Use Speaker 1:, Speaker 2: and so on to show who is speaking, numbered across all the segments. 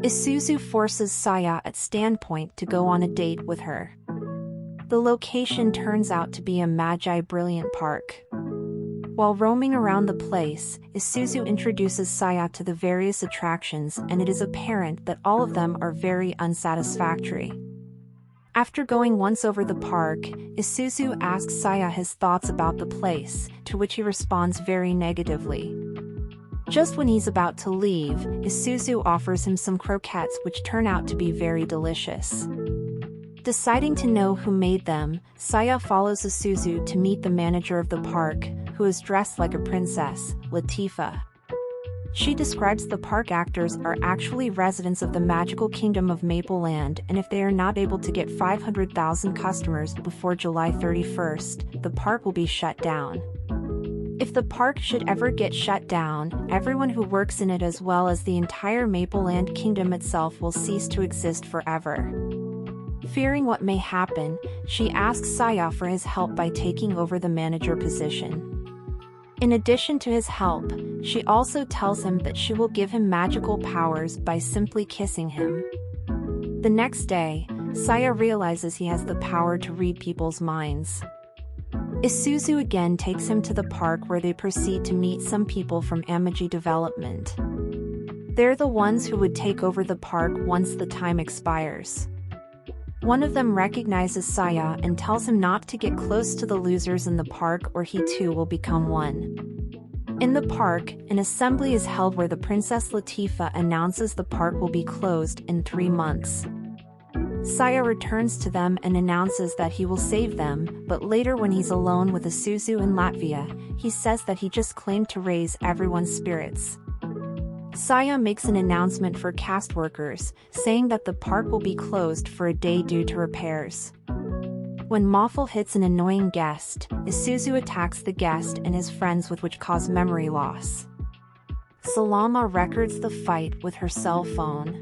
Speaker 1: Isuzu forces Saya at standpoint to go on a date with her. The location turns out to be a Amagi Brilliant Park. While roaming around the place, Isuzu introduces Saya to the various attractions, and it is apparent that all of them are very unsatisfactory. After going once over the park, Isuzu asks Saya his thoughts about the place, to which he responds very negatively. Just when he's about to leave, Isuzu offers him some croquettes which turn out to be very delicious. Deciding to know who made them, Saya follows Isuzu to meet the manager of the park, who is dressed like a princess, Latifa. She describes the park actors are actually residents of the magical kingdom of Maple Land, and if they are not able to get 500,000 customers before July 31st, the park will be shut down. If the park should ever get shut down, everyone who works in it as well as the entire Maple Land kingdom itself will cease to exist forever. Fearing what may happen, she asks Saya for his help by taking over the manager position. In addition to his help, she also tells him that she will give him magical powers by simply kissing him. The next day, Saya realizes he has the power to read people's minds. Isuzu again takes him to the park where they proceed to meet some people from Amagi Development. They're the ones who would take over the park once the time expires. One of them recognizes Saya and tells him not to get close to the losers in the park or he too will become one. In the park, an assembly is held where the Princess Latifa announces the park will be closed in 3 months. Saya returns to them and announces that he will save them, but later when he's alone with Isuzu in Latvia, he says that he just claimed to raise everyone's spirits. Saya makes an announcement for cast workers, saying that the park will be closed for a day due to repairs. When Moffel hits an annoying guest, Isuzu attacks the guest and his friends with which cause memory loss. Salama records the fight with her cell phone.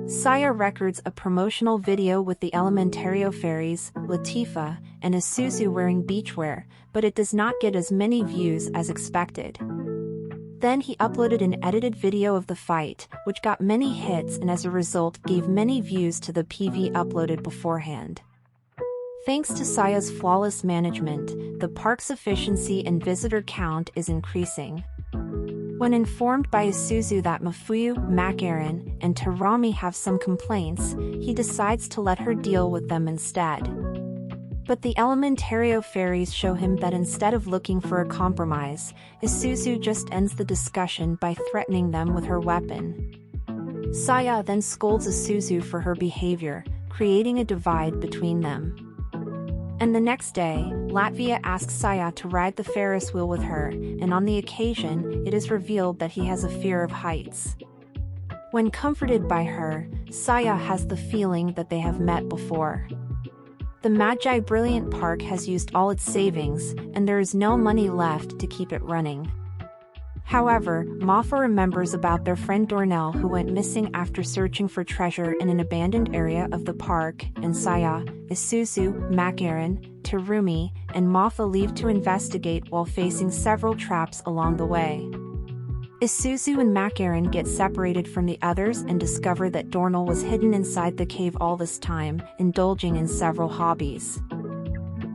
Speaker 1: Saya records a promotional video with the Elementario fairies, Latifa, and Isuzu wearing beachwear, but it does not get as many views as expected. Then he uploaded an edited video of the fight, which got many hits and as a result gave many views to the PV uploaded beforehand. Thanks to Saya's flawless management, the park's efficiency and visitor count is increasing. When informed by Isuzu that Mafuyu, Makaran, and Tarami have some complaints, he decides to let her deal with them instead. But the Elementario fairies show him that instead of looking for a compromise, Isuzu just ends the discussion by threatening them with her weapon. Saya then scolds Isuzu for her behavior, creating a divide between them. And the next day, Latvia asks Saya to ride the Ferris wheel with her, and on the occasion, it is revealed that he has a fear of heights. When comforted by her, Saya has the feeling that they have met before. The Magi Brilliant Park has used all its savings, and there is no money left to keep it running. However, Moffa remembers about their friend Dornell who went missing after searching for treasure in an abandoned area of the park, and Saya, Isuzu, Makaran, Terumi, and Moffa leave to investigate while facing several traps along the way. Isuzu and Makaran get separated from the others and discover that Dornell was hidden inside the cave all this time, indulging in several hobbies.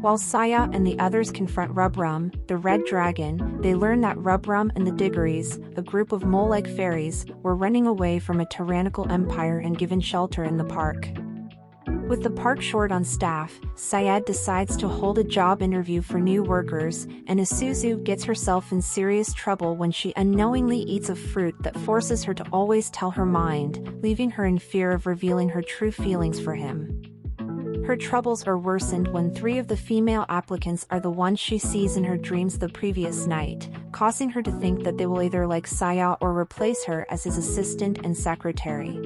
Speaker 1: While Saya and the others confront Rubrum, the Red Dragon, they learn that Rubrum and the Diggories, a group of mole-like fairies, were running away from a tyrannical empire and given shelter in the park. With the park short on staff, Syed decides to hold a job interview for new workers, and Isuzu gets herself in serious trouble when she unknowingly eats a fruit that forces her to always tell her mind, leaving her in fear of revealing her true feelings for him. Her troubles are worsened when 3 of the female applicants are the ones she sees in her dreams the previous night, causing her to think that they will either like Saya or replace her as his assistant and secretary.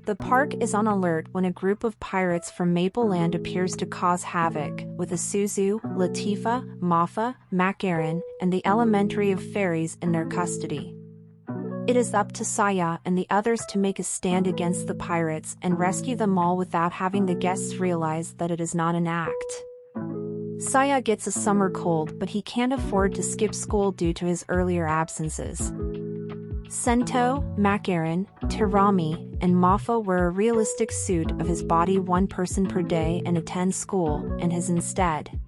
Speaker 1: The park is on alert when a group of pirates from Maple Land appears to cause havoc, with Isuzu, Latifa, Moffa, Makaran, and the Elementary of Fairies in their custody. It is up to Saya and the others to make a stand against the pirates and rescue them all without having the guests realize that it is not an act. Saya gets a summer cold, but he can't afford to skip school due to his earlier absences. Sento, Makaran, Tirami, and Mafa wear a realistic suit of his body one person per day and attend school, and his instead.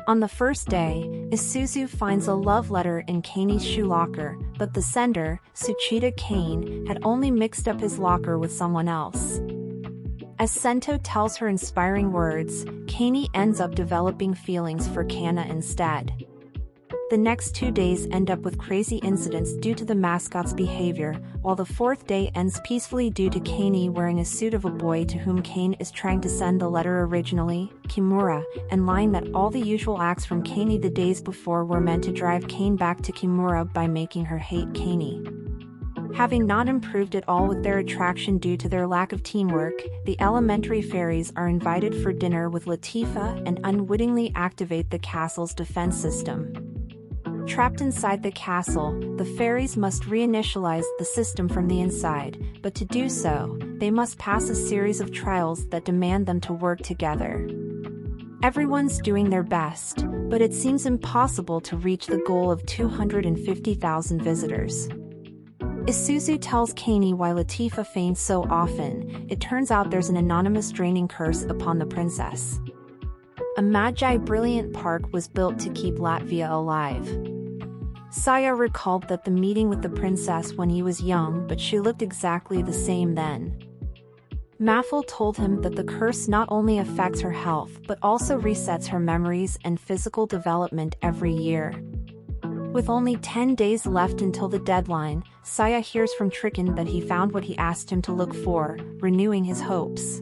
Speaker 1: On the first day, Isuzu finds a love letter in Kane's shoe locker, but the sender, Suchida Kane, had only mixed up his locker with someone else. As Sento tells her inspiring words, Kane ends up developing feelings for Kana instead. The next 2 days end up with crazy incidents due to the mascot's behavior, while the fourth day ends peacefully due to Kane wearing a suit of a boy to whom Kane is trying to send the letter originally, Kimura, and lying that all the usual acts from Kane the days before were meant to drive Kane back to Kimura by making her hate Kane. Having not improved at all with their attraction due to their lack of teamwork, the elementary fairies are invited for dinner with Latifa and unwittingly activate the castle's defense system. Trapped inside the castle, the fairies must reinitialize the system from the inside, but to do so, they must pass a series of trials that demand them to work together. Everyone's doing their best, but it seems impossible to reach the goal of 250,000 visitors. Isuzu tells Kane why Latifa faints so often. It turns out there's an anonymous draining curse upon the princess. Amagi Brilliant Park was built to keep Latvia alive. Saya recalled that the meeting with the princess when he was young, but she looked exactly the same then. Maffel told him that the curse not only affects her health but also resets her memories and physical development every year. With only 10 days left until the deadline, Saya hears from Trikin that he found what he asked him to look for, renewing his hopes.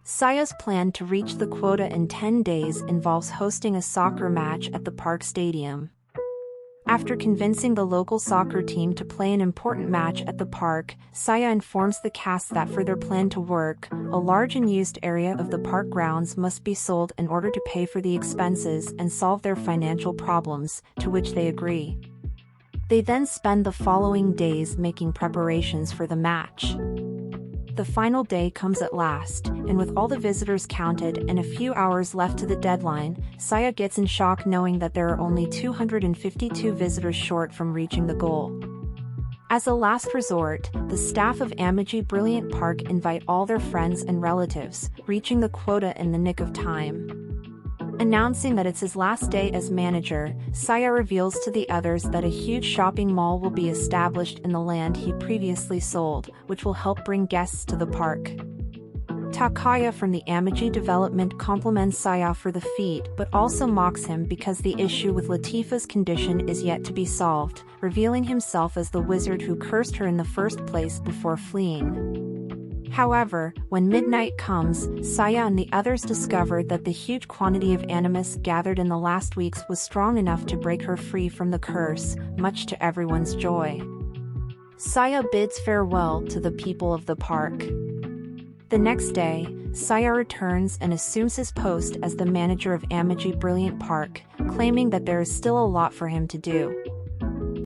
Speaker 1: Saya's plan to reach the quota in 10 days involves hosting a soccer match at the park stadium. After convincing the local soccer team to play an important match at the park, Saya informs the cast that for their plan to work, a large unused area of the park grounds must be sold in order to pay for the expenses and solve their financial problems, to which they agree. They then spend the following days making preparations for the match. The final day comes at last, and with all the visitors counted and a few hours left to the deadline, Saya gets in shock knowing that there are only 252 visitors short from reaching the goal. As a last resort, the staff of Amagi Brilliant Park invite all their friends and relatives, reaching the quota in the nick of time. Announcing that it's his last day as manager, Saya reveals to the others that a huge shopping mall will be established in the land he previously sold, which will help bring guests to the park. Takaya from the Amagi development compliments Saya for the feat but also mocks him because the issue with Latifa's condition is yet to be solved, revealing himself as the wizard who cursed her in the first place before fleeing. However, when midnight comes, Saya and the others discover that the huge quantity of animus gathered in the last weeks was strong enough to break her free from the curse, much to everyone's joy. Saya bids farewell to the people of the park. The next day, Saya returns and assumes his post as the manager of Amagi Brilliant Park, claiming that there is still a lot for him to do.